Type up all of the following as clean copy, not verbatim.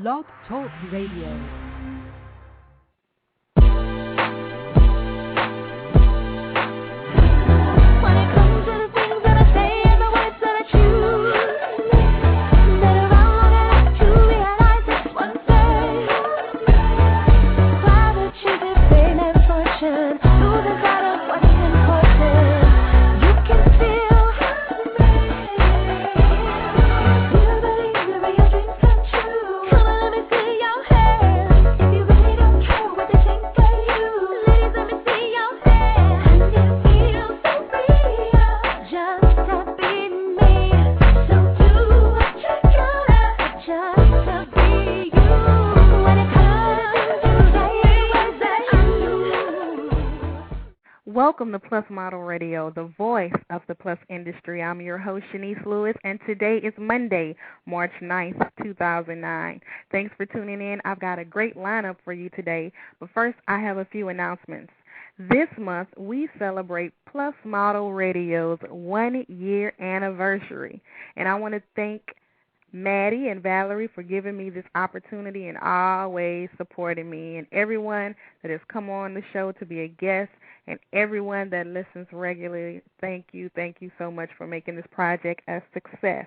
Blog Talk Radio. Welcome to Plus Model Radio, the voice of the Plus industry. I'm your host, Chenese Lewis, and today is Monday, March 9th, 2009. Thanks for tuning in. I've got a great lineup for you today, but first I have a few announcements. This month, we celebrate Plus Model Radio's 1-year anniversary, and I want to thank Maddie and Valerie for giving me this opportunity and always supporting me, and everyone that has come on the show to be a guest, and everyone that listens regularly. Thank you so much for making this project a success.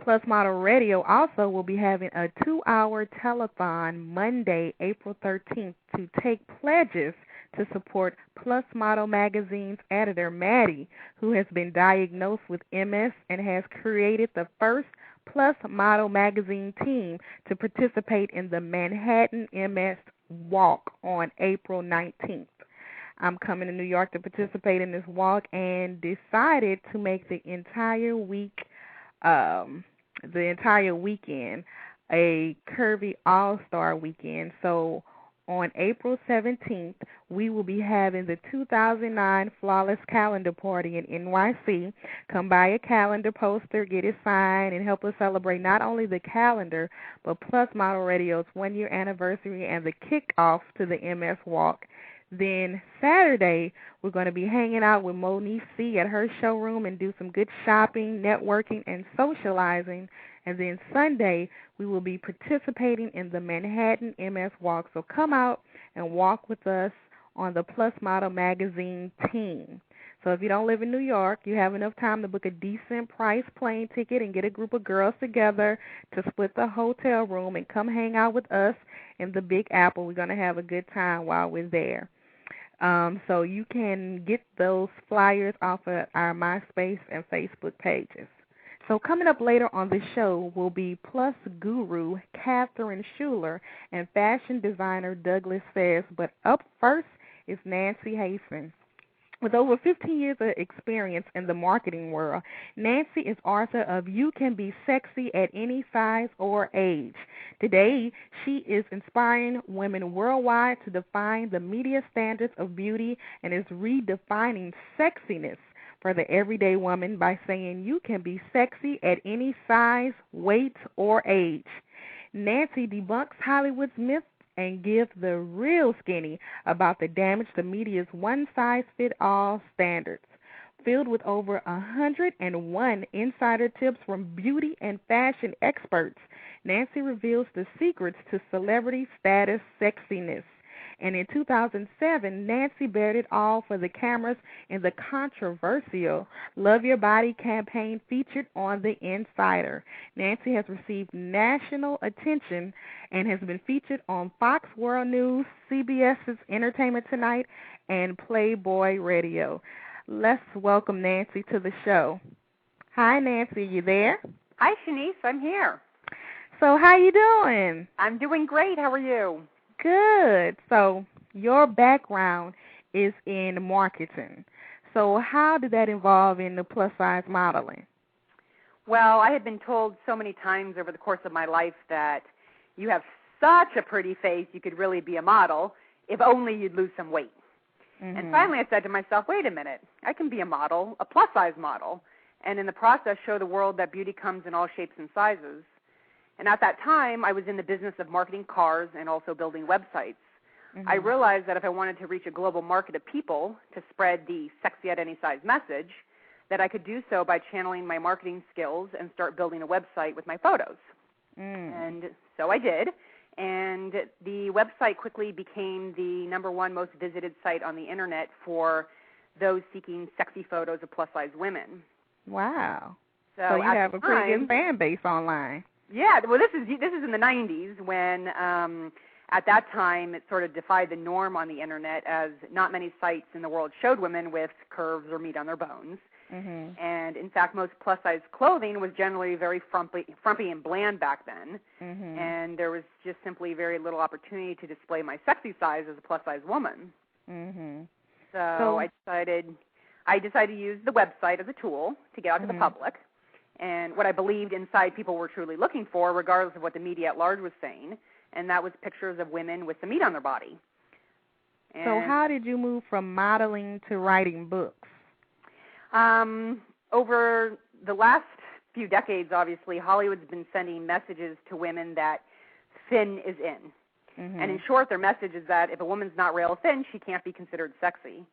Plus Model Radio also will be having a 2-hour telethon Monday, April 13th to take pledges to support Plus Model Magazine's editor, Maddie, who has been diagnosed with MS and has created the first Plus Model Magazine team to participate in the Manhattan MS Walk on April 19th. I'm coming to New York to participate in this walk and decided to make the entire weekend a Curvy All-Star weekend. So on April 17th, we will be having the 2009 Flawless Calendar Party in NYC. Come buy a calendar poster, get it signed, and help us celebrate not only the calendar, but Plus Model Radio's 1-year anniversary and the kickoff to the MS Walk. Then Saturday, we're going to be hanging out with Monique C. at her showroom and do some good shopping, networking, and socializing. And then Sunday, we will be participating in the Manhattan MS Walk. So come out and walk with us on the Plus Model Magazine team. So if you don't live in New York, you have enough time to book a decent price plane ticket and get a group of girls together to split the hotel room and come hang out with us in the Big Apple. We're going to have a good time while we're there. So you can get those flyers off of our MySpace and Facebook pages. So coming up later on the show will be Plus guru Catherine Schuller and fashion designer Douglas Fez. But up first is Nancy Hayssen. With over 15 years of experience in the marketing world, Nancy is author of You Can Be Sexy at Any Size or Age. Today, she is inspiring women worldwide to define the media standards of beauty and is redefining sexiness for the everyday woman by saying you can be sexy at any size, weight, or age. Nancy debunks Hollywood's myths and give the real skinny about the damage the media's one-size-fit-all standards. Filled with over 101 insider tips from beauty and fashion experts, Nancy reveals the secrets to celebrity status sexiness. And in 2007, Nancy bared it all for the cameras in the controversial Love Your Body campaign featured on The Insider. Nancy has received national attention and has been featured on Fox World News, CBS's Entertainment Tonight, and Playboy Radio. Let's welcome Nancy to the show. Hi, Nancy. You there? Hi, Chenese. I'm here. So how you doing? I'm doing great. How are you? Good. So your background is in marketing. So how did that involve in the plus-size modeling? Well, I had been told so many times over the course of my life that you have such a pretty face you could really be a model if only you'd lose some weight. Mm-hmm. And finally I said to myself, wait a minute, I can be a model, a plus-size model, and in the process show the world that beauty comes in all shapes and sizes. And at that time, I was in the business of marketing cars and also building websites. Mm-hmm. I realized that if I wanted to reach a global market of people to spread the sexy at any size message, that I could do so by channeling my marketing skills and start building a website with my photos. And so I did. And the website quickly became the #1 most visited site on the Internet for those seeking sexy photos of plus-size women. Wow. So you have a pretty good fan base online. Yeah. Well, this is in the 90s when at that time it sort of defied the norm on the Internet, as not many sites in the world showed women with curves or meat on their bones. And in fact, most plus-size clothing was generally very frumpy and bland back then. And there was just simply very little opportunity to display my sexy size as a plus-size woman. So I decided to use the website as a tool to get out to the public. And what I believed inside people were truly looking for, regardless of what the media at large was saying, and that was pictures of women with some meat on their body. And so how did you move from modeling to writing books? Over the last few decades, obviously, Hollywood's been sending messages to women that thin is in. And in short, their message is that if a woman's not real thin, she can't be considered sexy.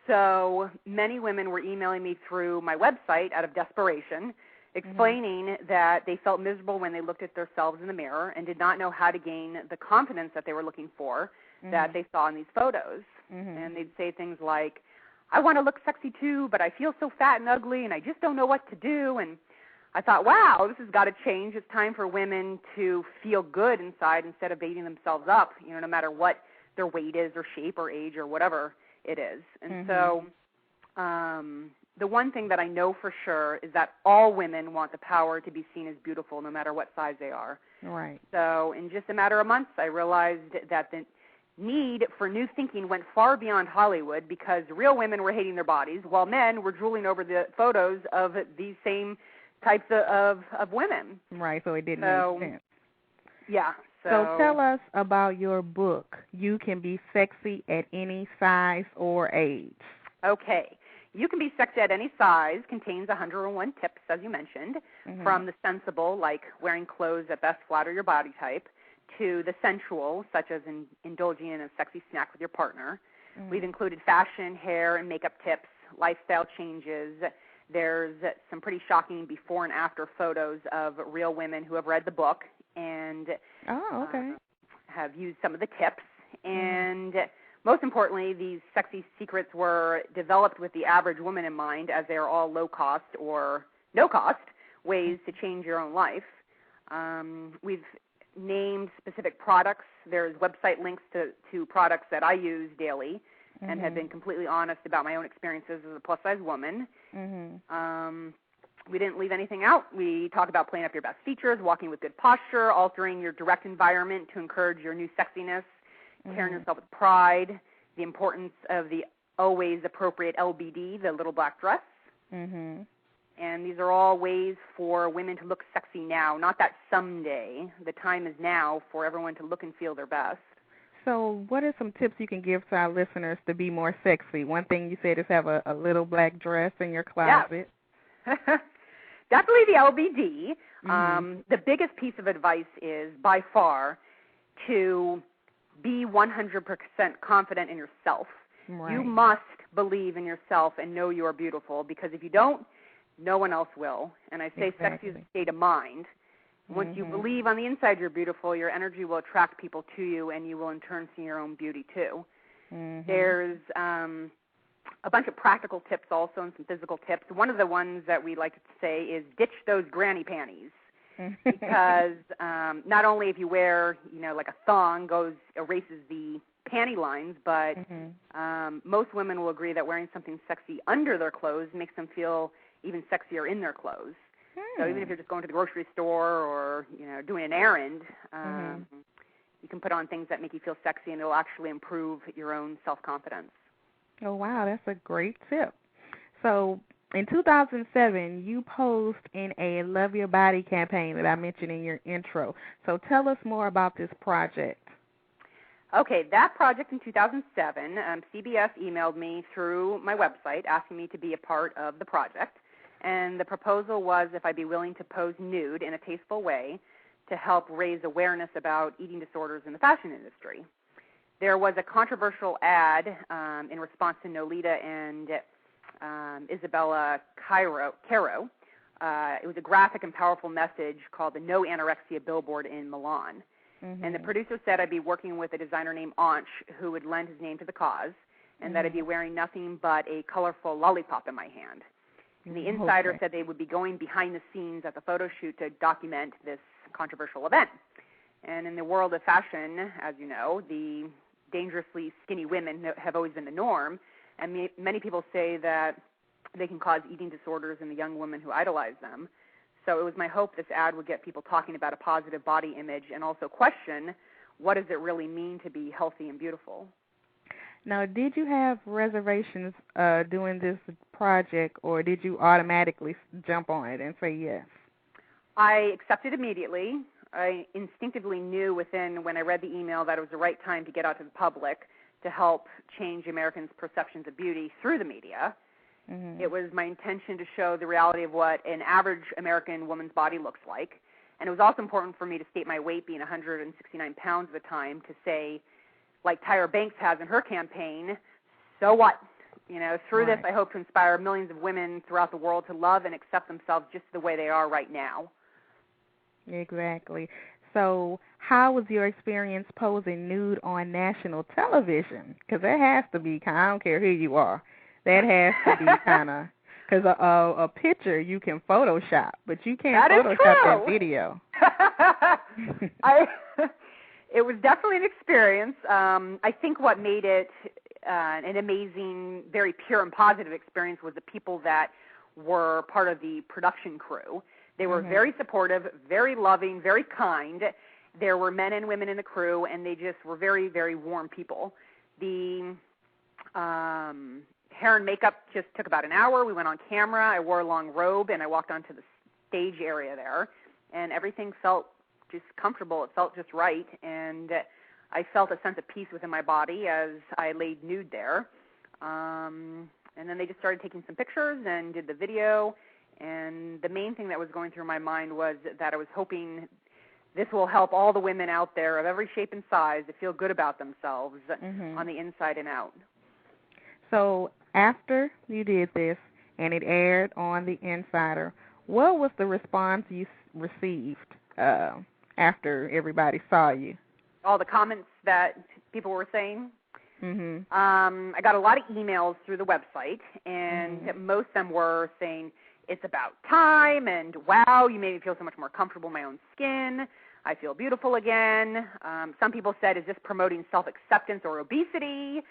So many women were emailing me through my website out of desperation, explaining that they felt miserable when they looked at themselves in the mirror and did not know how to gain the confidence that they were looking for that they saw in these photos. And they'd say things like, I want to look sexy too, but I feel so fat and ugly, and I just don't know what to do. And I thought, wow, this has got to change. It's time for women to feel good inside instead of beating themselves up, no matter what their weight is or shape or age or whatever it is. And so the one thing that I know for sure is that all women want the power to be seen as beautiful no matter what size they are. Right. So in just a matter of months, I realized that the need for new thinking went far beyond Hollywood, because real women were hating their bodies while men were drooling over the photos of these same types of women. Right, so it didn't make sense. Yeah. So tell us about your book, You Can Be Sexy at Any Size or Age. Okay. You Can Be Sexy at Any Size contains 101 tips, as you mentioned, from the sensible, like wearing clothes that best flatter your body type, to the sensual, such as indulging in a sexy snack with your partner. We've included fashion, hair, and makeup tips, lifestyle changes. There's some pretty shocking before and after photos of real women who have read the book and have used some of the tips. And most importantly, these sexy secrets were developed with the average woman in mind, as they are all low-cost or no-cost ways to change your own life. We've named specific products. There's website links to products that I use daily and have been completely honest about my own experiences as a plus-size woman. We didn't leave anything out. We talk about playing up your best features, walking with good posture, altering your direct environment to encourage your new sexiness, carrying yourself with pride, the importance of the always appropriate LBD, the little black dress. And these are all ways for women to look sexy now, not that someday. The time is now for everyone to look and feel their best. So what are some tips you can give to our listeners to be more sexy? One thing you said is have a little black dress in your closet. Yeah. Definitely the LBD. The biggest piece of advice is, by far, to be 100% confident in yourself. Right. You must believe in yourself and know you are beautiful, because if you don't, no one else will. And I say sexy is a state of mind. Once you believe on the inside you're beautiful, your energy will attract people to you, and you will in turn see your own beauty too. There's a bunch of practical tips also and some physical tips. One of the ones that we like to say is ditch those granny panties. Because not only if you wear, like a thong erases the panty lines, but most women will agree that wearing something sexy under their clothes makes them feel even sexier in their clothes. So even if you're just going to the grocery store or, doing an errand, you can put on things that make you feel sexy, and it'll actually improve your own self-confidence. Oh, wow, that's a great tip. So in 2007, you posed in a Love Your Body campaign that I mentioned in your intro. So tell us more about this project. Okay, that project in 2007, CBS emailed me through my website asking me to be a part of the project. And the proposal was if I'd be willing to pose nude in a tasteful way to help raise awareness about eating disorders in the fashion industry. There was a controversial ad in response to Nolita and Isabella Caro, it was a graphic and powerful message called the No Anorexia Billboard in Milan. And the producer said I'd be working with a designer named Anch who would lend his name to the cause, and that I'd be wearing nothing but a colorful lollipop in my hand. And the insider said they would be going behind the scenes at the photo shoot to document this controversial event. And in the world of fashion, as you know, the dangerously skinny women have always been the norm, and many people say that they can cause eating disorders in the young women who idolize them. So it was my hope this ad would get people talking about a positive body image and also question, what does it really mean to be healthy and beautiful? Now, did you have reservations doing this project, or did you automatically jump on it and say yes? I accepted immediately. I instinctively knew when I read the email that it was the right time to get out to the public to help change Americans' perceptions of beauty through the media. It was my intention to show the reality of what an average American woman's body looks like. And it was also important for me to state my weight being 169 pounds at the time to say, like Tyra Banks has in her campaign, so what? Through this, I hope to inspire millions of women throughout the world to love and accept themselves just the way they are right now. Exactly. So how was your experience posing nude on national television? Because that has to be, I don't care who you are, that has to be kind of, because a picture you can Photoshop, but you can't Photoshop that video. It was definitely an experience. I think what made it an amazing, very pure and positive experience was the people that were part of the production crew. They were very supportive, very loving, very kind. There were men and women in the crew, and they just were very, very warm people. The hair and makeup just took about an hour. We went on camera. I wore a long robe, and I walked onto the stage area there, and everything felt just comfortable. It felt just right, and I felt a sense of peace within my body as I laid nude there. And then they just started taking some pictures and did the video, and the main thing that was going through my mind was that I was hoping this will help all the women out there of every shape and size to feel good about themselves on the inside and out. So after you did this and it aired on The Insider, what was the response you received after everybody saw you? All the comments that people were saying. I got a lot of emails through the website, and most of them were saying, it's about time, and wow, you made me feel so much more comfortable in my own skin. I feel beautiful again. Some people said, is this promoting self-acceptance or obesity?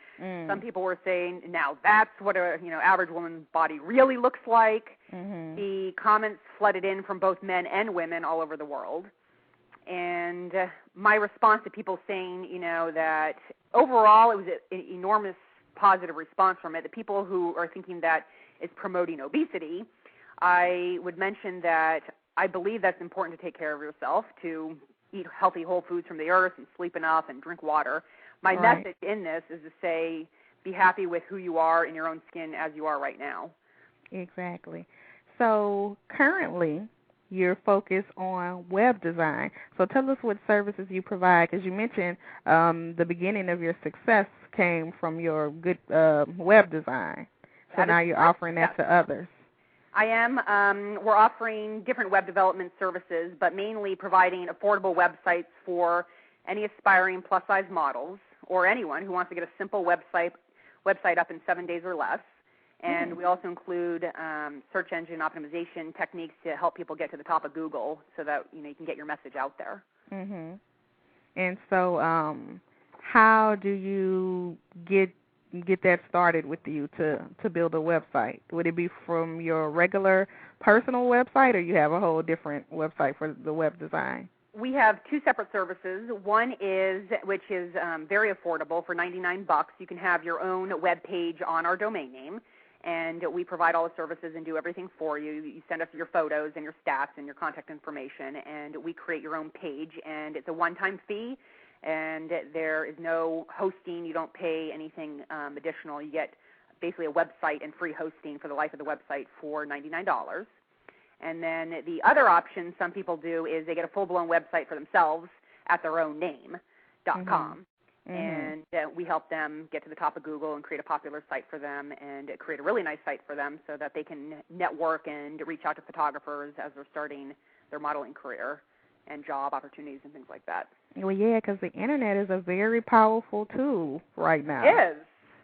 Some people were saying, now that's what a average woman's body really looks like. The comments flooded in from both men and women all over the world. And my response to people saying, that overall it was an enormous positive response from it. The people who are thinking that it's promoting obesity, I would mention that I believe that's important to take care of yourself, to eat healthy whole foods from the earth and sleep enough and drink water. My message in this is to say, be happy with who you are in your own skin as you are right now. Exactly. So currently you're focused on web design. So tell us what services you provide, because you mentioned the beginning of your success came from your good web design. So now you're offering that to others. I am. We're offering different web development services, but mainly providing affordable websites for any aspiring plus-size models or anyone who wants to get a simple website up in 7 days or less. And we also include search engine optimization techniques to help people get to the top of Google so that you can get your message out there. And so how do you get that started with you to build a website? Would it be from your regular personal website, or you have a whole different website for the web design? We have two separate services. One is, which is very affordable, for $99. You can have your own web page on our domain name, and we provide all the services and do everything for you. You send us your photos and your stats and your contact information, and we create your own page, and it's a one-time fee. And there is no hosting. You don't pay anything additional. You get basically a website and free hosting for the life of the website for $99. And then the other option some people do is they get a full-blown website for themselves at their own name.com. and we help them get to the top of Google and create a popular site for them and create a really nice site for them so that they can network and reach out to photographers as they're starting their modeling career and job opportunities and things like that. Well, yeah, because the Internet is a very powerful tool right now. It is.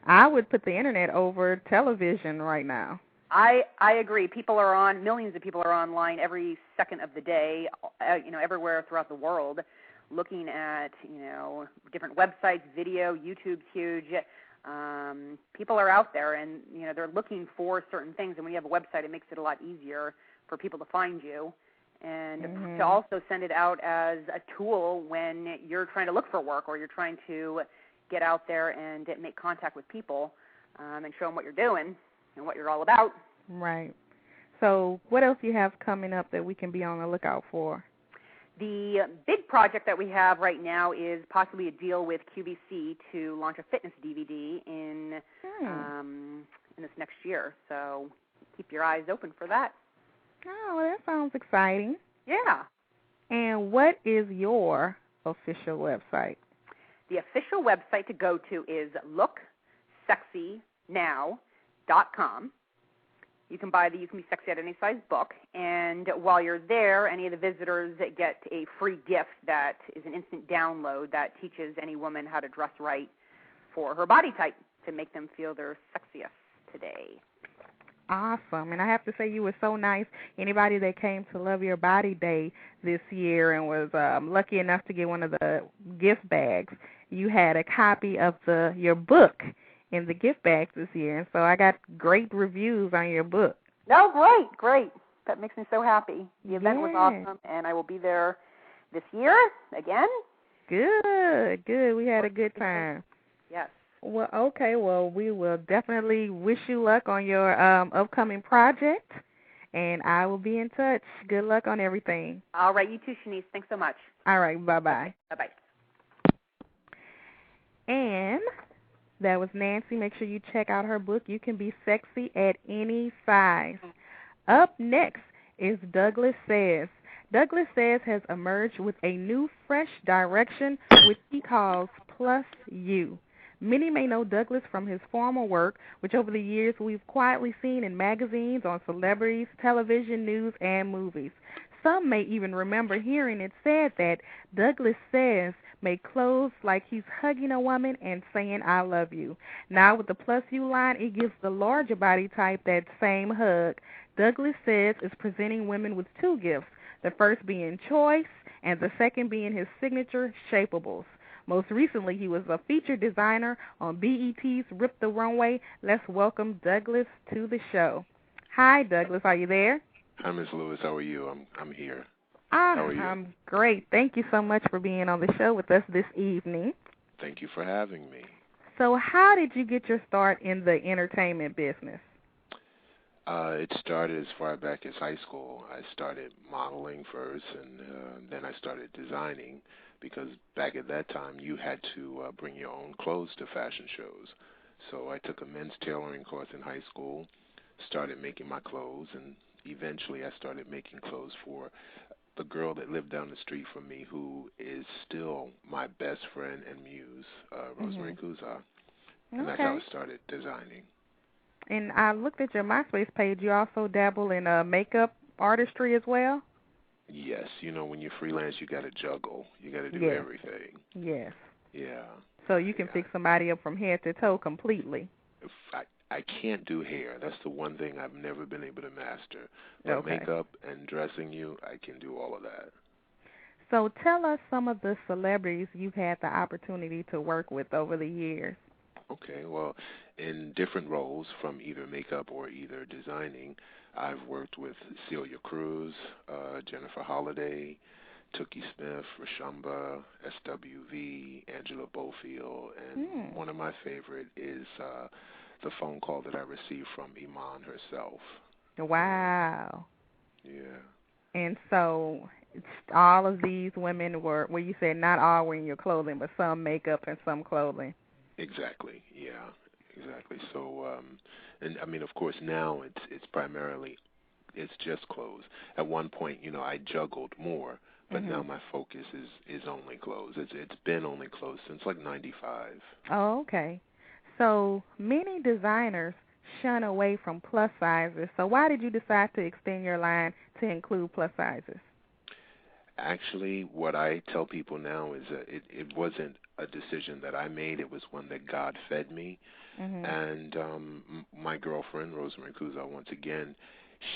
I would put the Internet over television right now. I agree. Millions of people are online every second of the day, everywhere throughout the world, looking at, different websites, video, YouTube's huge. People are out there, and, they're looking for certain things. And when you have a website, it makes it a lot easier for people to find you and to also send it out as a tool when you're trying to look for work or you're trying to get out there and make contact with people and show them what you're doing and what you're all about. Right. So what else do you have coming up that we can be on the lookout for? The big project that we have right now is possibly a deal with QVC to launch a fitness DVD in this next year. So keep your eyes open for that. Oh, that sounds exciting. Yeah. And what is your official website? The official website to go to is looksexynow.com. You can Be Sexy at Any Size book, and while you're there, any of the visitors get a free gift that is an instant download that teaches any woman how to dress right for her body type to make them feel their sexiest today. Awesome. And I have to say you were so nice. Anybody that came to Love Your Body Day this year and was lucky enough to get one of the gift bags, you had a copy of your book in the gift bags this year. And so I got great reviews on your book. Oh, great. That makes me so happy. The event was awesome, and I will be there this year again. Good. We had a good time. Yes. Well, okay. Well, we will definitely wish you luck on your upcoming project, and I will be in touch. Good luck on everything. All right. You too, Chenese. Thanks so much. All right. Bye-bye. Bye-bye. And that was Nancy. Make sure you check out her book, You Can Be Sexy at Any Size. Up next is Douglas Says. Douglas Says has emerged with a new, fresh direction, which he calls Plus You. Many may know Douglas from his former work, which over the years we've quietly seen in magazines, on celebrities, television, news, and movies. Some may even remember hearing it said that Douglas Says make clothes like he's hugging a woman and saying, I love you. Now with the Plus You line, it gives the larger body type that same hug. Douglas Says is presenting women with two gifts, the first being choice and the second being his signature shapeables. Most recently, he was a featured designer on BET's Rip the Runway. Let's welcome Douglas to the show. Hi, Douglas. Are you there? Hi, Ms. Lewis. How are you? I'm here. How are you? I'm great. Thank you so much for being on the show with us this evening. Thank you for having me. So how did you get your start in the entertainment business? It started as far back as high school. I started modeling first, and then I started designing, because back at that time you had to bring your own clothes to fashion shows. So I took a men's tailoring course in high school, started making my clothes, and eventually I started making clothes for the girl that lived down the street from me, who is still my best friend and muse, Rosemary Kuza. And that's how I started designing. And I looked at your MySpace page. You also dabble in makeup artistry as well? Yes. When you freelance, you got to juggle. You got to do everything. Yes. Yeah. So you can fix somebody up from head to toe completely. I can't do hair. That's the one thing I've never been able to master. But makeup and dressing you, I can do all of that. So tell us some of the celebrities you've had the opportunity to work with over the years. Okay, well, in different roles, from either makeup or either designing, I've worked with Celia Cruz, Jennifer Holliday, Tookie Smith, Rashumba, SWV, Angela Bofield, and one of my favorite is the phone call that I received from Iman herself. Wow. Yeah. And so all of these women were, well, you said not all were in your clothing, but some makeup and some clothing. Exactly. Yeah. Exactly. So, and I mean, of course, now it's primarily, it's just clothes. At one point, I juggled more, But now my focus is only clothes. It's been only clothes since like '95. Oh, okay. So many designers shun away from plus sizes. So why did you decide to extend your line to include plus sizes? Actually, what I tell people now is that it wasn't a decision that I made. It was one that God fed me. And my girlfriend, Rosemary Kuza, once again,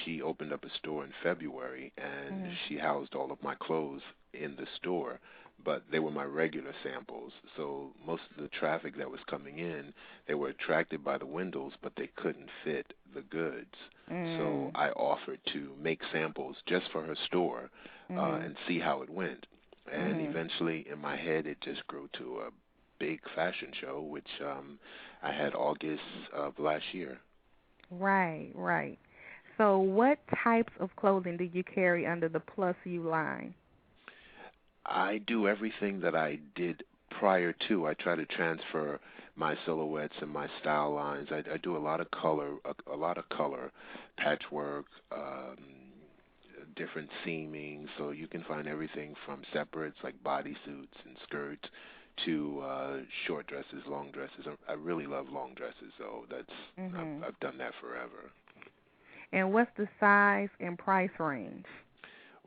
she opened up a store in February, and she housed all of my clothes in the store, but they were my regular samples. So most of the traffic that was coming in, they were attracted by the windows, but they couldn't fit the goods. So I offered to make samples just for her store and see how it went. And eventually, in my head, it just grew to a big fashion show, which I had August of last year. Right, right. So what types of clothing do you carry under the Plus You line? I do everything that I did prior to. I try to transfer my silhouettes and my style lines. I do a lot of color, patchwork, different seaming. So you can find everything from separates like bodysuits and skirts to short dresses, long dresses. I really love long dresses, so I've done that forever. And what's the size and price range?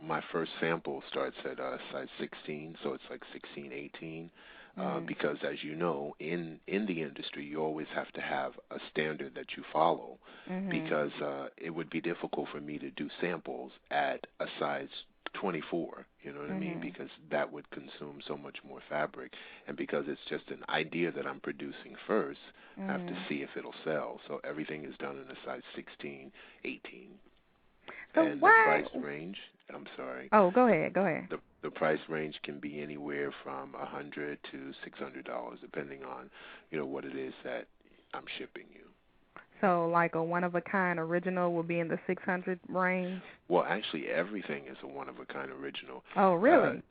My first sample starts at size 16, so it's like 16, 18, because as you know, in the industry, you always have to have a standard that you follow, because it would be difficult for me to do samples at a size 24, you know what I mean, because that would consume so much more fabric, and because it's just an idea that I'm producing first, I have to see if it'll sell, so everything is done in a size 16, 18. So and why? The price range, I'm sorry. Oh, go ahead. The price range can be anywhere from $100 to $600, depending on, what it is that I'm shipping you. So like a one-of-a-kind original will be in the 600 range? Well, actually, everything is a one-of-a-kind original. Oh, really?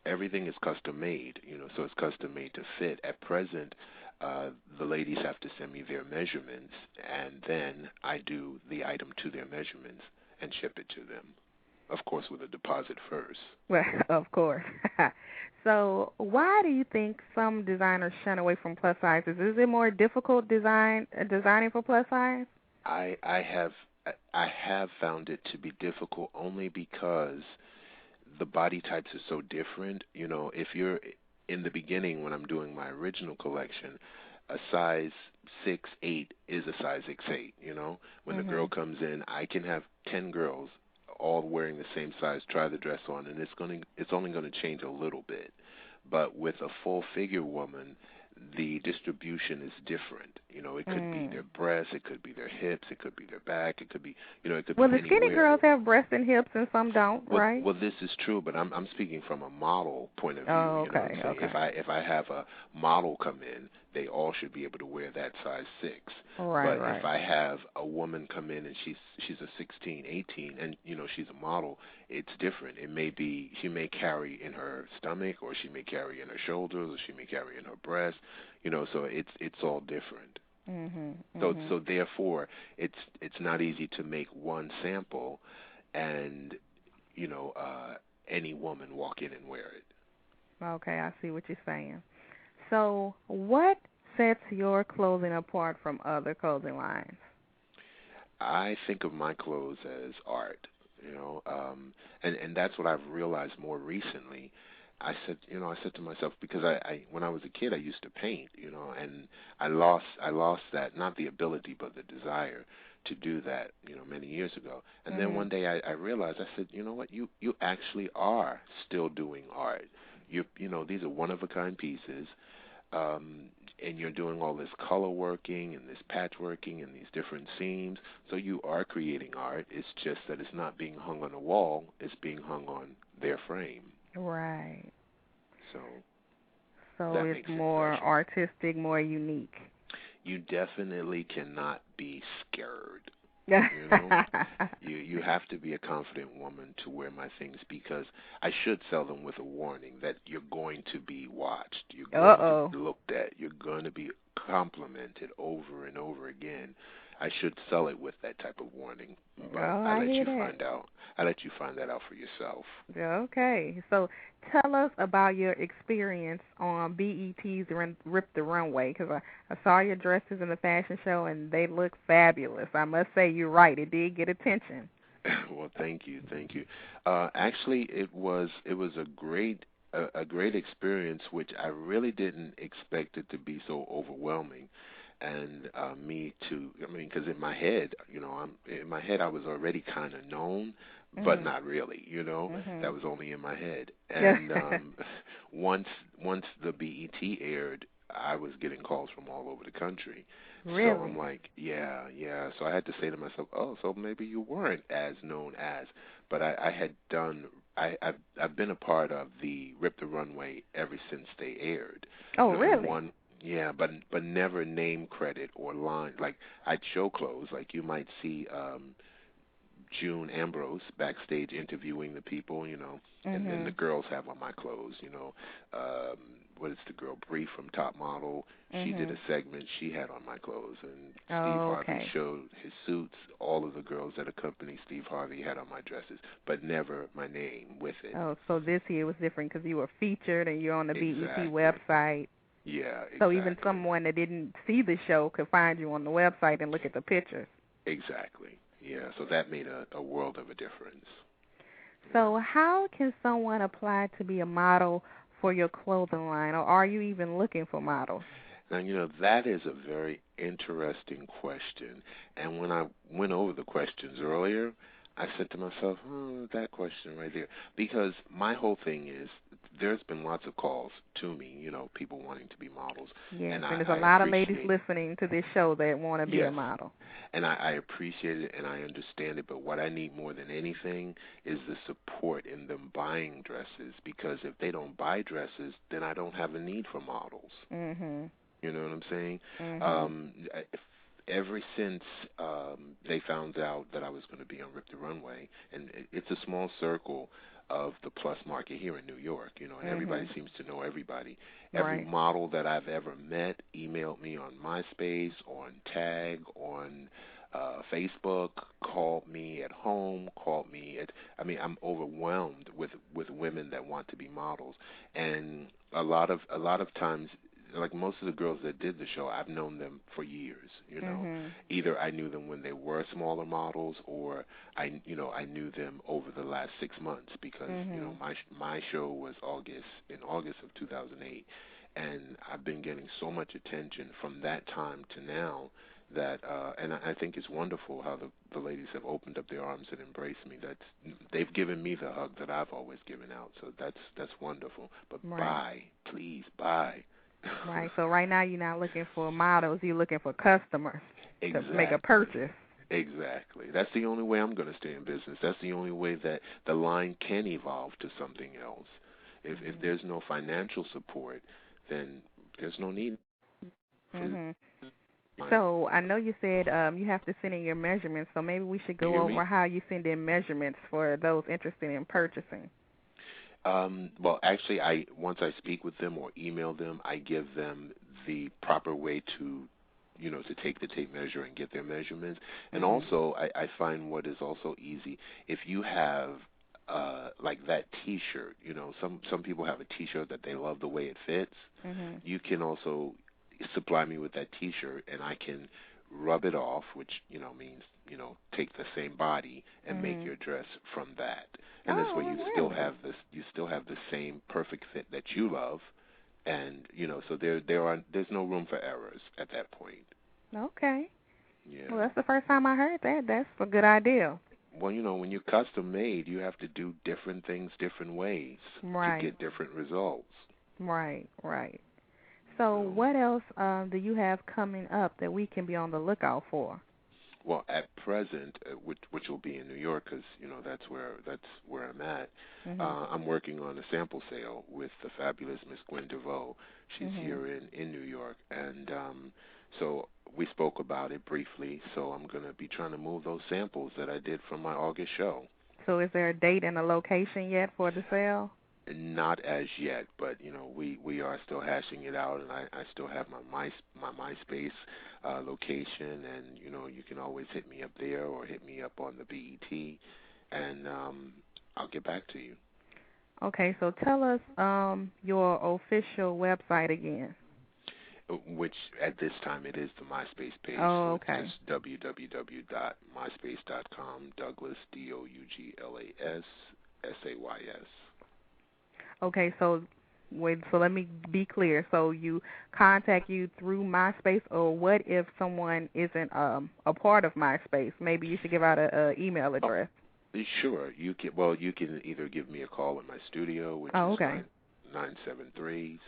Everything is custom-made, so it's custom-made to fit. At present, the ladies have to send me their measurements, and then I do the item to their measurements and ship it to them, of course, with a deposit first. Well, of course. So why do you think some designers shun away from plus sizes? Is it more difficult designing for plus size? I have found it to be difficult only because the body types are so different. If you're in the beginning when I'm doing my original collection, a size 6'8" is a size 6'8". When the girl comes in, I can have 10 girls all wearing the same size try the dress on, and it's only going to change a little bit. But with a full figure woman, the distribution is different. It could be their breasts, it could be their hips, it could be their back, it could be, it could be Well, the anywhere. skinny girls have breasts and hips, and some don't, right? Well, this is true, but I'm speaking from a model point of view. Oh, okay, You know what I'm saying? If I have a model come in, they all should be able to wear that size 6. Right, but right. if I have a woman come in and she's a 16, 18, and she's a model, it's different. She may carry in her stomach, or she may carry in her shoulders, or she may carry in her breast. So it's all different. So therefore, it's not easy to make one sample, and any woman walk in and wear it. Okay, I see what you're saying. So what sets your clothing apart from other clothing lines? I think of my clothes as art, and that's what I've realized more recently. I said to myself, because I when I was a kid I used to paint, and I lost that, not the ability but the desire to do that, many years ago. And then one day I realized, I said, you know what, you actually are still doing art. These are one of a kind pieces, and you're doing all this color working and this patchworking and these different seams. So you are creating art. It's just that it's not being hung on a wall, it's being hung on their frame. Right. So it's more artistic, more unique. You definitely cannot be scared. You have to be a confident woman to wear my things, because I should sell them with a warning that you're going to be watched. You're going to be looked at. You're going to be complimented over and over again. I should sell it with that type of warning. But Oh, I I let hear you that. find out. I let you find that out for yourself. Okay. So tell us about your experience on BET's Rip the Runway, because I saw your dresses in the fashion show, and they look fabulous. I must say you're right. It did get attention. Well, thank you. Actually, it was a great experience, which I really didn't expect it to be so overwhelming, and because in my head, I was already kind of known, but not really, that was only in my head. And once the BET aired, I was getting calls from all over the country. Really? So I'm like, yeah. So I had to say to myself, oh, so maybe you weren't as known as, but I've been a part of the Rip the Runway ever since they aired. Oh, And really? yeah, but never name credit or line. Like I'd show clothes, like you might see June Ambrose backstage interviewing the people, and then the girls have on my clothes, what is the girl, Bree from Top Model? She did a segment, she had on my clothes, and Steve Harvey showed his suits. All of the girls that accompany Steve Harvey had on my dresses, but never my name with it. Oh, so this year was different because you were featured and you're on the Exactly. BET website. Yeah, exactly. So even someone that didn't see the show could find you on the website and look at the pictures. Exactly. Yeah, so that made a world of a difference. So how can someone apply to be a model for your clothing line, or are you even looking for models? Now, that is a very interesting question. And when I went over the questions earlier, I said to myself, that question right there. Because my whole thing is, there's been lots of calls to me, people wanting to be models. Yes, and there's a lot of ladies listening to this show that want to be a model. And I appreciate it and I understand it, but what I need more than anything is the support in them buying dresses, because if they don't buy dresses, then I don't have a need for models. Mm-hmm. You know what I'm saying? Mm-hmm. Ever since they found out that I was going to be on Rip the Runway, and it's a small circle of the plus market here in New York, and everybody seems to know everybody. Every model that I've ever met emailed me on MySpace, on Tag, on Facebook, called me at home, I'm overwhelmed with women that want to be models. And a lot of times, like most of the girls that did the show, I've known them for years, Either I knew them when they were smaller models, or I knew them over the last 6 months, because my show was in August of 2008, and I've been getting so much attention from that time to now that and I think it's wonderful how the ladies have opened up their arms and embraced me. They've given me the hug that I've always given out. So that's wonderful. But buy, please buy. Right. So right now you're not looking for models, you're looking for customers to make a purchase. Exactly. That's the only way I'm going to stay in business. That's the only way that the line can evolve to something else. If there's no financial support, then there's no need. So I know you said you have to send in your measurements, so maybe we should go over how you send in measurements for those interested in purchasing. Well, actually, once I speak with them or email them, I give them the proper way to take the tape measure and get their measurements. And also, I find what is also easy, if you have like that T-shirt, some people have a T-shirt that they love the way it fits. You can also supply me with that T-shirt, and I can rub it off, which means take the same body and make your dress from that. And this way you still have the same perfect fit that you love, and so there's no room for errors at that point. Okay. Yeah. Well, that's the first time I heard that. That's a good idea. Well, when you're custom made, you have to do different things different ways to get different results. Right. So what else do you have coming up that we can be on the lookout for? Well, at present, which will be in New York, because that's where I'm at. I'm working on a sample sale with the fabulous Miss Gwen DeVoe. She's here in New York, and so we spoke about it briefly. So I'm going to be trying to move those samples that I did from my August show. So is there a date and a location yet for the sale? Not as yet, but we are still hashing it out, and I still have my MySpace location, and you can always hit me up there or hit me up on the BET, and I'll get back to you. Okay, so tell us your official website again. Which at this time it is the MySpace page. Oh, okay. So it's just www.myspace.com, Douglas, DouglasSays. Okay, so let me be clear. So you contact you through MySpace, or what if someone isn't a part of MySpace? Maybe you should give out a email address. Sure. You can either give me a call in my studio, which is okay. 973-624-0069.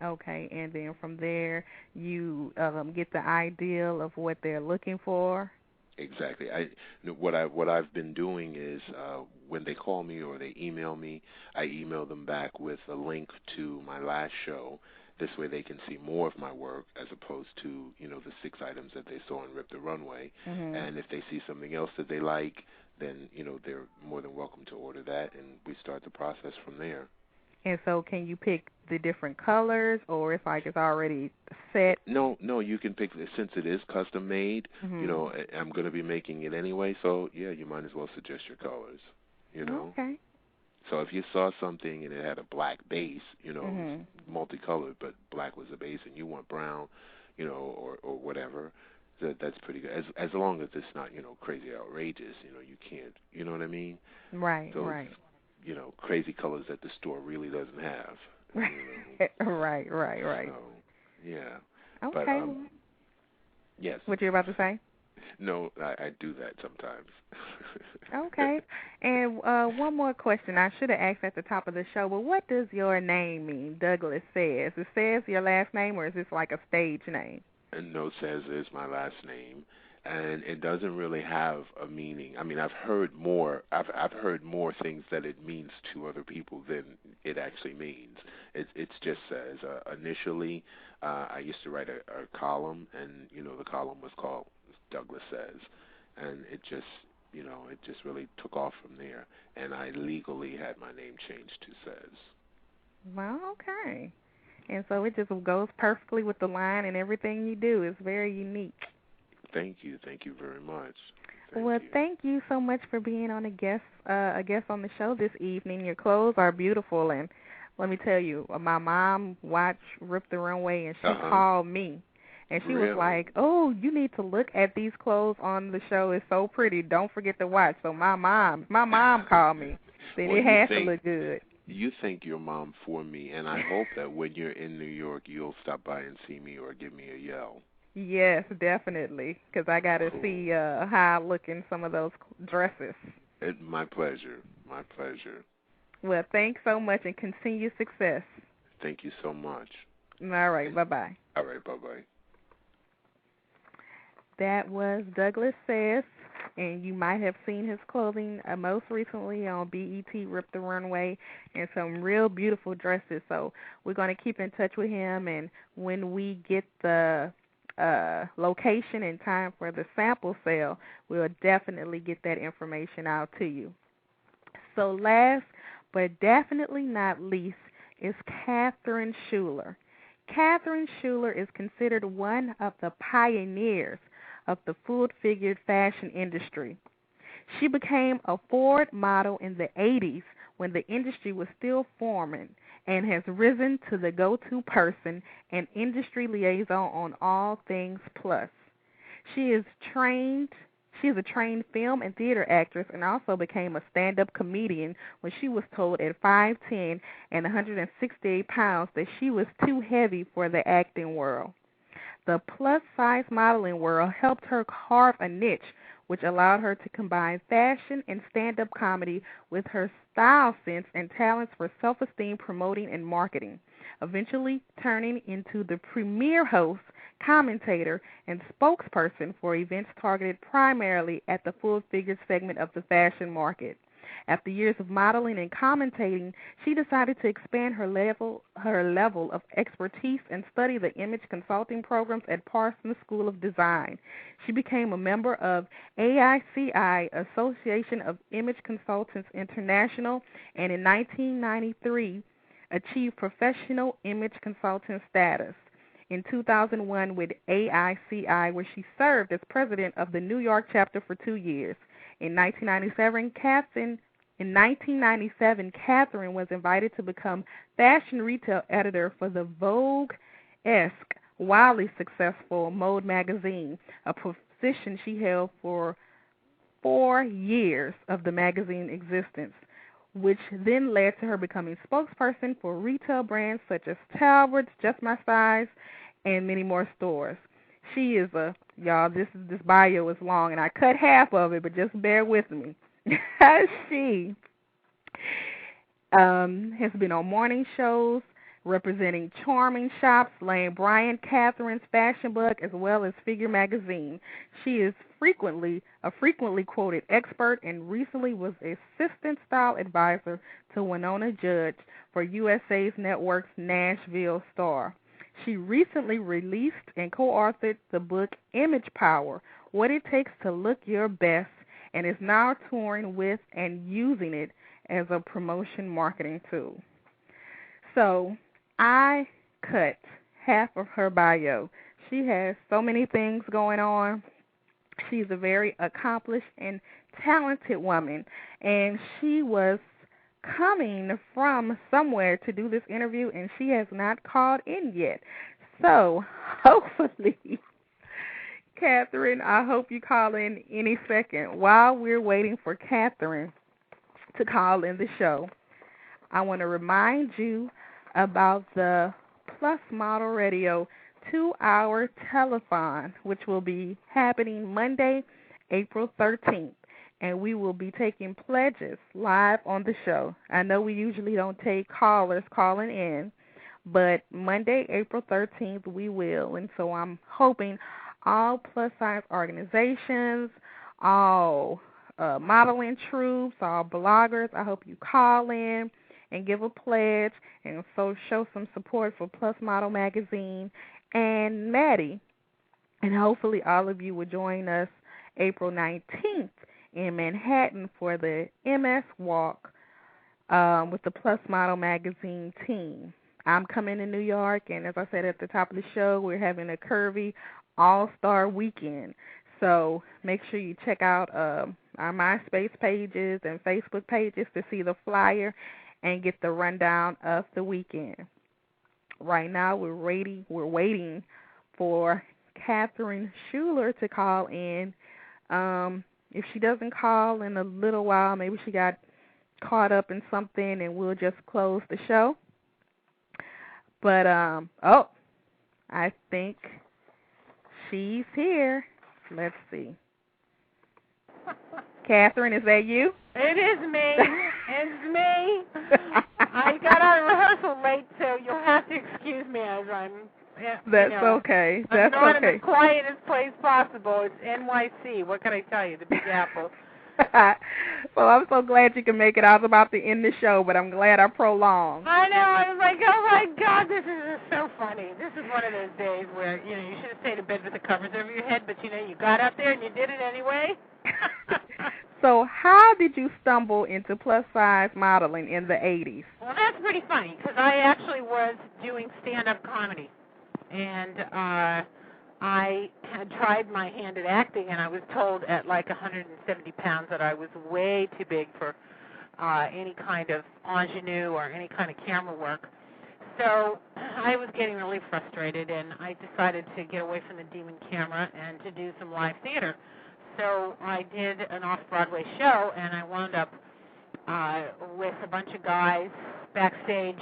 Okay, and then from there you get the ideal of what they're looking for. Exactly. What I've been doing is when they call me or they email me, I email them back with a link to my last show. This way they can see more of my work as opposed to the 6 items that they saw in Rip the Runway. Mm-hmm. And if they see something else that they like, then they're more than welcome to order that, and we start the process from there. And so can you pick the different colors, or it's like it's already set? No, you can pick this. Since it is custom made, mm-hmm. I'm going to be making it anyway, so yeah, you might as well suggest your colors, Okay. So if you saw something and it had a black base, mm-hmm. multicolored, but black was the base and you want brown, or whatever, that's pretty good. As long as it's not, crazy outrageous, you can't, you know what I mean? Right, Those, right. Crazy colors that the store really doesn't have. Right. So, yeah. Okay. But, yes. What you about to say? No, I do that sometimes. Okay. And one more question. I should have asked at the top of the show, but what does your name mean, Douglas Says? It says your last name, or is this like a stage name? And no, Says is my last name, and it doesn't really have a meaning. I mean, I've heard more things that it means to other people than it actually means. It's just Says. Initially, I used to write a column, and the column was called Douglas Says, and it just really took off from there, and I legally had my name changed to Says. Well, okay. And so it just goes perfectly with the line and everything you do. It's very unique. Thank you very much. Thank you so much for being on a guest on the show this evening. Your clothes are beautiful, and let me tell you, my mom watched Rip the Runway, and she called me. And she was like, "Oh, you need to look at these clothes on the show. It's so pretty. Don't forget to watch." So my mom called me. Then it has to look good. You thank your mom for me, and I hope that when you're in New York, you'll stop by and see me or give me a yell. Yes, definitely, because I got to see how I look in some of those dresses. My pleasure. Well, thanks so much, and continued success. Thank you so much. All right, bye-bye. All right, bye-bye. That was Douglas Says, and you might have seen his clothing most recently on BET Rip the Runway, and some real beautiful dresses. So we're going to keep in touch with him, and when we get the location and time for the sample sale, we'll definitely get that information out to you. So last but definitely not least is Catherine Schuller. Catherine Schuller is considered one of the pioneers of the full-figured fashion industry. She became a Ford model in the 80s when the industry was still forming, and has risen to the go-to person and industry liaison on all things plus. She is a trained film and theater actress, and also became a stand-up comedian when she was told at 5'10" and 168 pounds that she was too heavy for the acting world. The plus-size modeling world helped her carve a niche, which allowed her to combine fashion and stand-up comedy with her style sense and talents for self-esteem, promoting, and marketing, eventually turning into the premier host, commentator, and spokesperson for events targeted primarily at the full-figure segment of the fashion market. After years of modeling and commentating, she decided to expand her level of expertise and study the image consulting programs at Parsons School of Design. She became a member of AICI, Association of Image Consultants International, and in 1993 achieved professional image consultant status. In 2001 with AICI, where she served as president of the New York chapter for 2 years. In 1997, Catherine was invited to become fashion retail editor for the Vogue-esque, wildly successful Mode magazine, a position she held for 4 years of the magazine existence, which then led to her becoming spokesperson for retail brands such as Talbot's, Just My Size, and many more stores. She is y'all, this bio is long, and I cut half of it, but just bear with me. She has been on morning shows representing charming shops, Lane Bryant, Catherine's Fashion Book, as well as Figure Magazine. She is a frequently quoted expert and recently was assistant style advisor to Winona Judge for USA Network's Nashville Star. She recently released and co-authored the book Image Power, What It Takes to Look Your Best, and is now touring with and using it as a promotion marketing tool. So I cut half of her bio. She has so many things going on. She's a very accomplished and talented woman, and she was coming from somewhere to do this interview, and she has not called in yet. So hopefully, Catherine, I hope you call in any second. While we're waiting for Catherine to call in the show, I want to remind you about the Plus Model Radio 2-hour telethon, which will be happening Monday, April 13th. And we will be taking pledges live on the show. I know we usually don't take callers calling in, but Monday, April 13th, we will. And so I'm hoping all plus-size organizations, all modeling troops, all bloggers, I hope you call in and give a pledge and so show some support for Plus Model Magazine and Maddie. And hopefully all of you will join us April 19th in Manhattan for the MS Walk with the Plus Model Magazine team. I'm coming to New York, and as I said at the top of the show, we're having a curvy all-star weekend. So make sure you check out our MySpace pages and Facebook pages to see the flyer and get the rundown of the weekend. Right now, we're waiting for Catherine Schuller to call in. If she doesn't call in a little while, maybe she got caught up in something and we'll just close the show. But, I think she's here. Let's see. Catherine, is that you? It is me. It's me. I got out of rehearsal late, so you'll have to excuse me as I'm... That's okay. That's I'm not okay. in the quietest place possible. It's NYC. What can I tell you? The Big Apple. Well, I'm so glad you can make it. I was about to end the show, but I'm glad I prolonged. I know. I was like, oh, my God, this is so funny. This is one of those days where, you should have stayed in bed with the covers over your head, but, you got out there and you did it anyway. So how did you stumble into plus-size modeling in the 80s? Well, that's pretty funny, because I actually was doing stand-up comedy. And I had tried my hand at acting, and I was told at like 170 pounds that I was way too big for any kind of ingenue or any kind of camera work. So I was getting really frustrated, and I decided to get away from the demon camera and to do some live theater. So I did an off-Broadway show, and I wound up with a bunch of guys backstage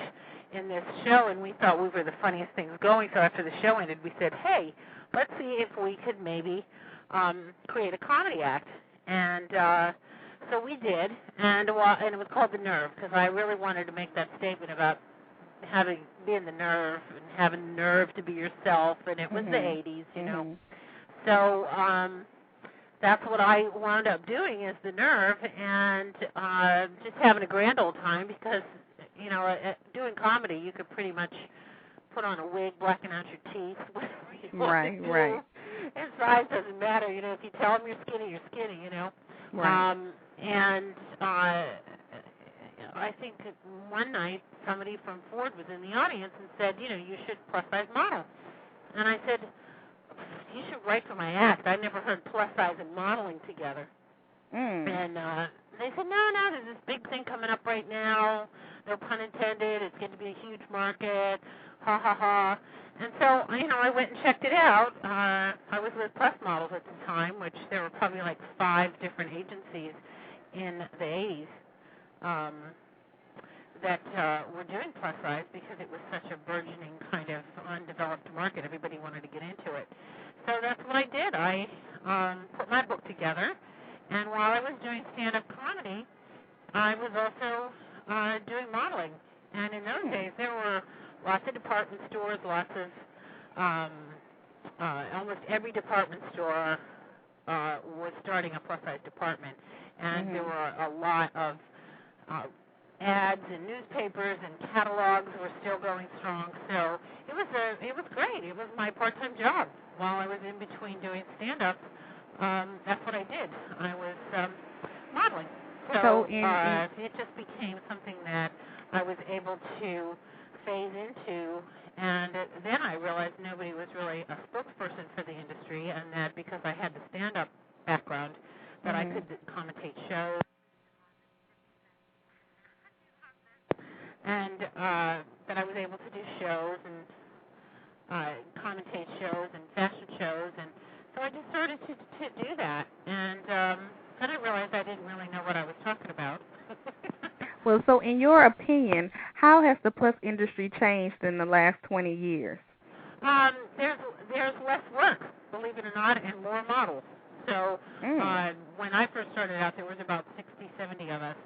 in this show, and we thought we were the funniest things going. So after the show ended, we said, hey, let's see if we could maybe create a comedy act. And so we did, and it was called The Nerve, because I really wanted to make that statement about being the nerve and having the nerve to be yourself, and it was the 80s, you know. So that's what I wound up doing is the Nerve, and just having a grand old time because, doing comedy, you could pretty much put on a wig, blacken out your teeth, whatever you want to do. Right. And size doesn't matter, if you tell them you're skinny, you're skinny, Right. And I think that one night somebody from Ford was in the audience and said, you should plus-size model. And I said, you should write for my act. I never heard plus-size and modeling together. And they said, no, there's this big thing coming up right now. No pun intended. It's going to be a huge market. Ha, ha, ha. And so, I went and checked it out. I was with Plus Models at the time, which there were probably like 5 different agencies in the 80s that were doing plus size because it was such a burgeoning kind of undeveloped market. Everybody wanted to get into it. So that's what I did. I put my book together, and while I was doing stand-up comedy, I was also doing modeling. And in those days, there were lots of department stores, lots of almost every department store was starting a plus-size department. And there were a lot of ads in newspapers, and catalogs were still going strong. So it was great. It was my part-time job while I was in between doing stand-up. That's what I did. I was modeling. So it just became something that I was able to phase into, and then I realized nobody was really a spokesperson for the industry, and that because I had the stand-up background, that I could commentate shows, and that I was able to do shows and commentate shows and fashion shows, and so I just started to do that, and then I realized I didn't really know what I was talking about. Well, so in your opinion, how has the plus industry changed in the last 20 years? There's less work, believe it or not, and more models. So when I first started out, there was about 60, 70 of us.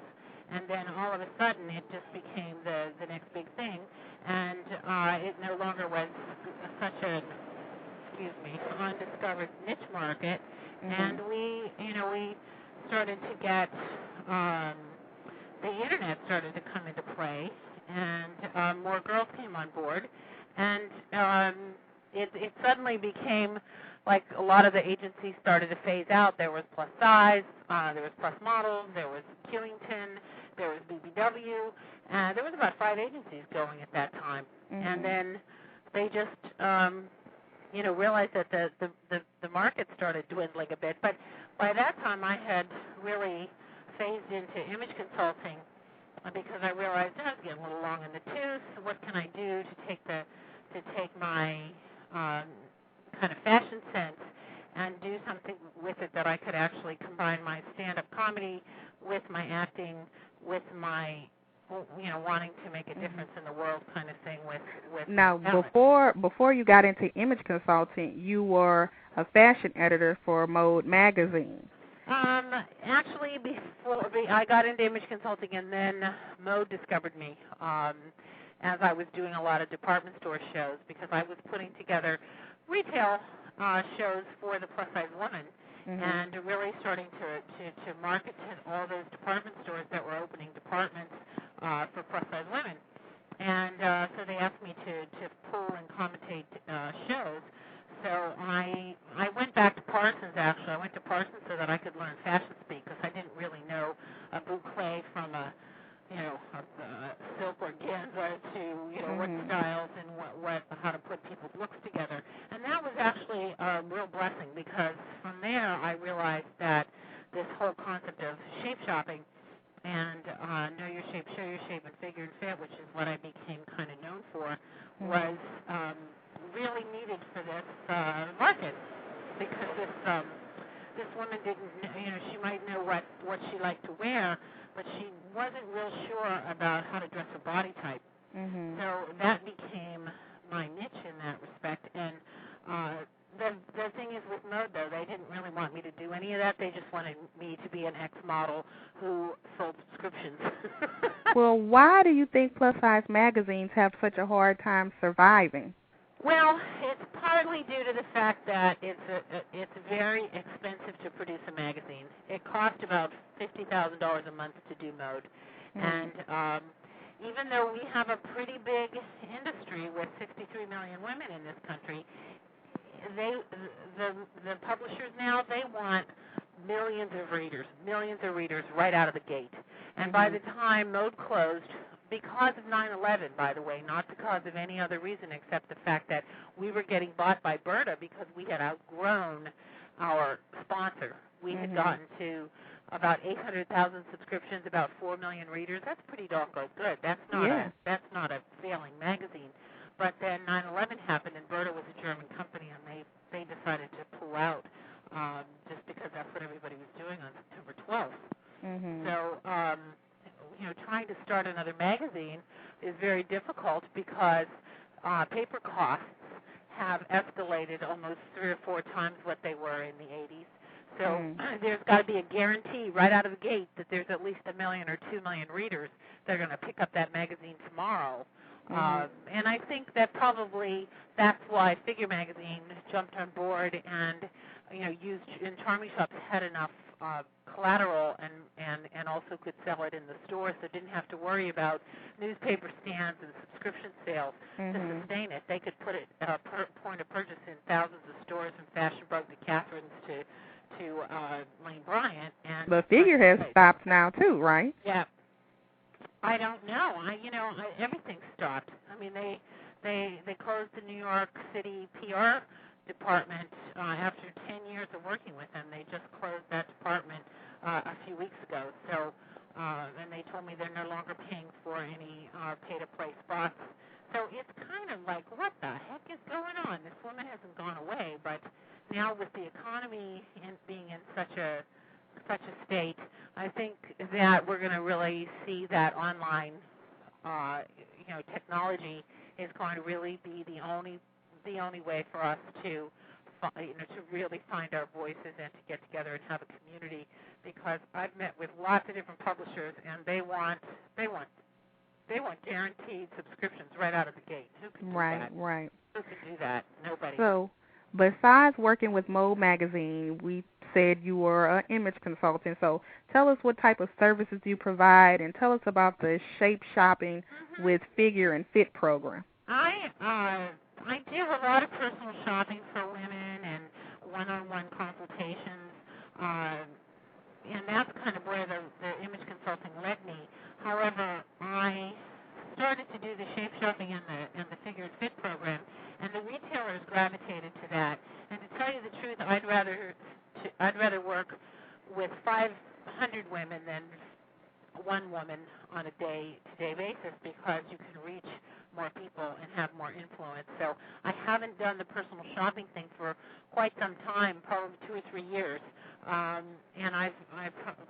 And then all of a sudden, it just became the next big thing, and it no longer was such an, undiscovered niche market. And we started to get the internet started to come into play, and more girls came on board, and it suddenly became like a lot of the agencies started to phase out. There was plus size, there was plus models, there was Killington, there was BBW, there was about 5 agencies going at that time. And then they just, realized that the market started dwindling a bit. But by that time, I had really phased into image consulting because I realized I was getting a little long in the tooth. What can I do to take my kind of fashion sense and do something with it that I could actually combine my stand-up comedy with my acting, with my, wanting to make a difference in the world kind of thing with Now, talent. before you got into image consulting, you were a fashion editor for Mode magazine. Actually, before I got into image consulting, and then Mode discovered me as I was doing a lot of department store shows because I was putting together retail shows for the plus-size woman, and really starting to market to all those department stores that were opening departments for plus-size women. And so they asked me to pull and commentate shows. So I went back to Parsons, actually. I went to Parsons so that I could learn fashion speak because I didn't really know a boucle from a silk organza to, what styles and how to put people's looks together. And that was actually a real blessing because from there I realized that this whole concept of shape shopping and know your shape, show your shape, and figure and fit, which is what I became kind of known for, was really needed for this market because this woman didn't, she might know what she liked to wear, but she wasn't real sure about how to dress her body type. So that became my niche in that respect. And the thing is with Mode, though, they didn't really want me to do any of that. They just wanted me to be an ex-model who sold subscriptions. Well, why do you think plus-size magazines have such a hard time surviving? Well, it's partly due to the fact that it's very expensive to produce a magazine. It costs about $50,000 a month to do mode, and even though we have a pretty big industry with 63 million women in this country, the publishers now, they want millions of readers right out of the gate. And by the time Mode closed, because of 9/11, by the way, not because of any other reason except the fact that we were getting bought by Berta because we had outgrown our sponsor. We had gotten to about 800,000 subscriptions, about 4 million readers. That's pretty doggone good. That's not a failing magazine. But then 9/11 happened, and Berta was a German company, and they decided to pull out just because that's what everybody was doing on September 12th. So, trying to start another magazine is very difficult because paper costs have escalated almost 3 or 4 times what they were in the 80s. So there's got to be a guarantee right out of the gate that there's at least 1 million or 2 million readers that are going to pick up that magazine tomorrow. And I think that probably that's why Figure Magazine jumped on board and, used in Charming Shops had enough collateral and also could sell it in the store, so didn't have to worry about newspaper stands and subscription sales to sustain it. They could put it point of purchase in thousands of stores, from Fashionbrook to Catherine's to Lane Bryant. And but Figure has stopped now too, right? Yeah. I don't know. Everything stopped. I mean, they closed the New York City PR department after 10 years of working with them. They just closed that department a few weeks ago. So, and they told me they're no longer paying for any pay-to-play spots. So it's kind of like, what the heck is going on? This woman hasn't gone away, but now with the economy being in such a state, I think that we're going to really see that online, technology is going to really be the only way for us to really find our voices and to get together and have a community. Because I've met with lots of different publishers, and they want guaranteed subscriptions right out of the gate. Who can do that? Right. Who can do that? Nobody. So, besides working with Mode Magazine, we said you were an image consultant. So, tell us what type of services you provide, and tell us about the Shape Shopping with Figure and Fit program. I do a lot of personal shopping for women and one-on-one consultations, and that's kind of where the image consulting led me. However, I started to do the Shape Shopping and the Figure and Fit program, and the retailers gravitated to that. And to tell you the truth, I'd rather work with 500 women than one woman on a day-to-day basis, because you can reach more people and have more influence. So I haven't done the personal shopping thing for quite some time, probably 2 or 3 years, and I've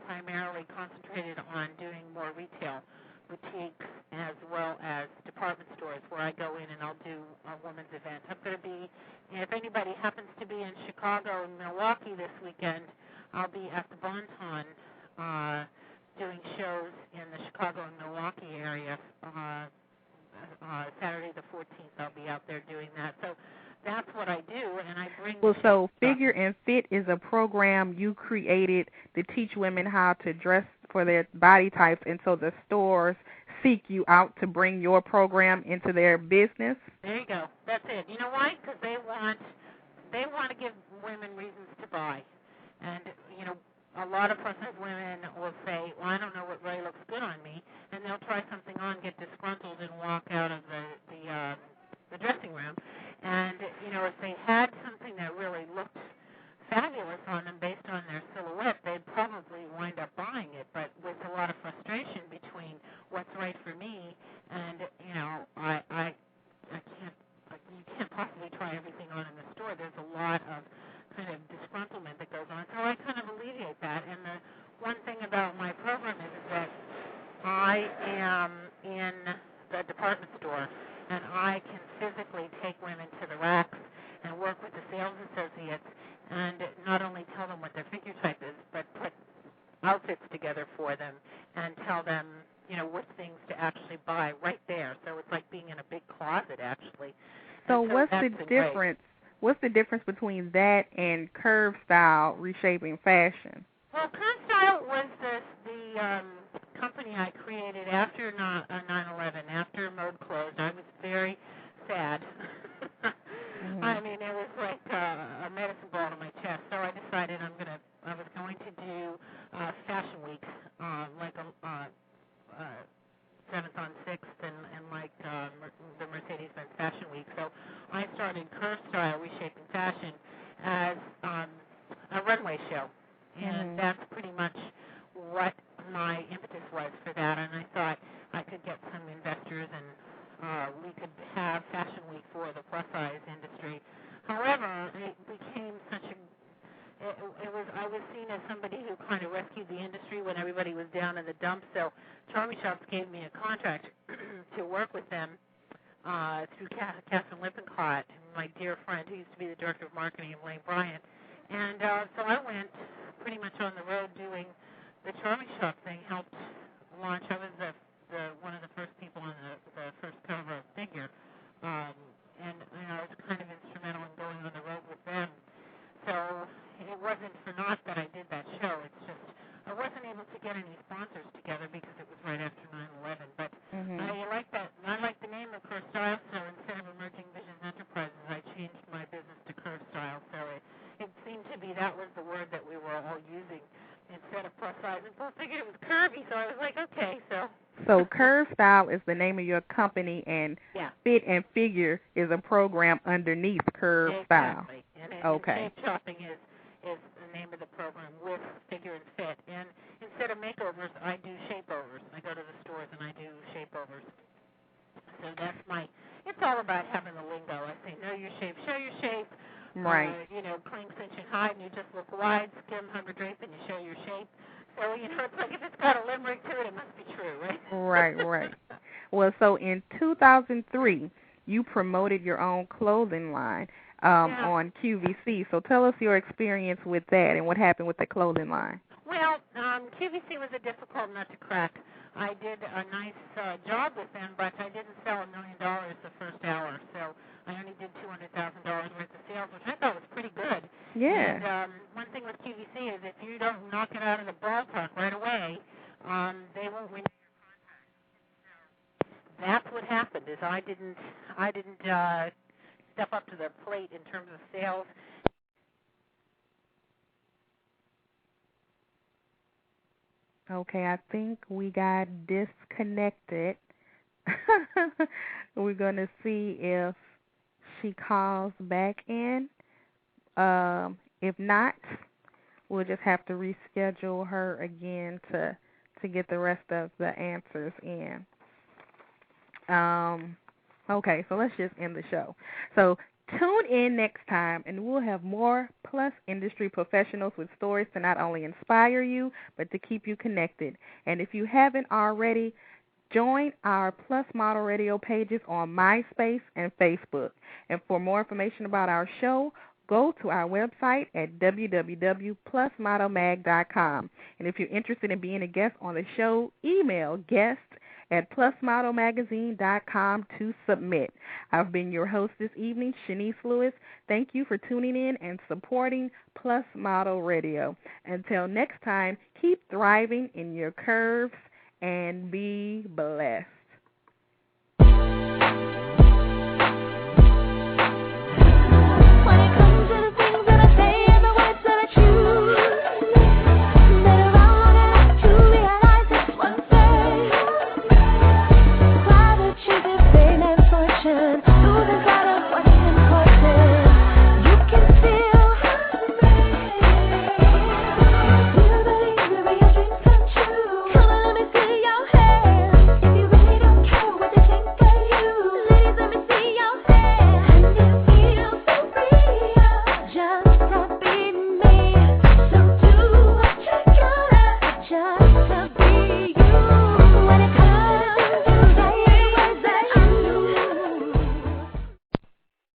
primarily concentrated on doing more retail boutiques as well as department stores, where I go in and I'll do a women's event. I'm going to be, if anybody happens to be in Chicago and Milwaukee this weekend, I'll be at the Bonton doing shows in the Chicago and Milwaukee area. Saturday the 14th, I'll be out there doing that. So that's what I do, and I bring. Well, so Figure and Fit is a program you created to teach women how to dress for their body types, and so the stores seek you out to bring your program into their business. There you go. That's it. You know why? Because they want to give women reasons to buy, and a lot of plus-size women will say, well, I don't know what really looks good on me, and they'll try something on, get disgruntled, and walk out of the dressing room. And, if they had something that really looked fabulous on them based on their silhouette, they'd probably wind up buying it. But with a lot of frustration between what's right for me and, I can't, you can't possibly try everything on in the store. There's a lot of kind of disgruntlement that goes on. So I kind of alleviate that. And the one thing about my program is that I am in the department store, and I can physically take women to the racks and work with the sales associates and not only tell them what their figure type is, but put outfits together for them and tell them, which things to actually buy right there. So it's like being in a big closet, actually. So and what's that's the been difference? Great. What's the difference between that and curve style reshaping fashion? Well, Curve Style was the company I created after 9/11, after Mode closed. I was very sad. I mean, it was like a medicine ball to my chest. So I decided I was going to do Fashion Week, like a 7th on 6th, and like the Mercedes-Benz Fashion Week. So I started Curve Style Reshaping Fashion as a runway show. And that's pretty much what my impetus was for that. And I thought I could get some investors and we could have Fashion Week for the plus-size industry. However, it became I was seen as somebody who kind of rescued the industry when everybody was down in the dumps. So Charmy Shops gave me a contract to work with them through Catherine Lippincott, my dear friend who used to be the director of marketing of Lane Bryant. And so I went pretty much on the road doing the Charmy Shop thing, helped launch. I was one of the first people on the first cover of Figure, and I was kind of instrumental in going on the road with them. So it wasn't for naught that I did that show. It's just I wasn't able to get any sponsors together because it was right after 9/11. But I like that. I like the name of Curve Style, so instead of Emerging Visions Enterprises, I changed my business to Curve Style. So it seemed to be that was the word that we were all using instead of plus size. And people figured it was curvy, so I was like, okay, so. So Curve Style is the name of your company, and Fit and Figure is a program underneath Curve Style. Exactly. And okay. Shape Shopping is the name of the program with Figure and Fit. And instead of makeovers, I do shapeovers. I go to the stores and I do shapeovers. So that's it's all about having the lingo. I say, know your shape, show your shape. Right. Clean, cinch, and hide, and you just look wide, skim, 100 drape, and you show your shape. So, it's like if it's got a limerick to it, it must be true, right? Right. Well, so in 2003, you promoted your own clothing line on QVC. So tell us your experience with that and what happened with the clothing line. Well, QVC was a difficult nut to crack. I did a nice job with them, but I didn't sell $1 million the first hour. So I only did $200,000 worth of sales, which I thought was pretty good. Yeah. And one thing with QVC is if you don't knock it out of the ballpark right away, they won't renew your contract. So that's what happened. Is I didn't step up to the plate in terms of sales. Okay, I think we got disconnected. We're going to see if she calls back in. If not, we'll just have to reschedule her again to get the rest of the answers in. Okay, so let's just end the show. So tune in next time, and we'll have more Plus industry professionals with stories to not only inspire you, but to keep you connected. And if you haven't already, join our Plus Model Radio pages on MySpace and Facebook. And for more information about our show, go to our website at www.plusmodelmag.com. And if you're interested in being a guest on the show, email guest@plusmodelmagazine.com to submit. I've been your host this evening, Chenese Lewis. Thank you for tuning in and supporting Plus Model Radio. Until next time, keep thriving in your curves and be blessed.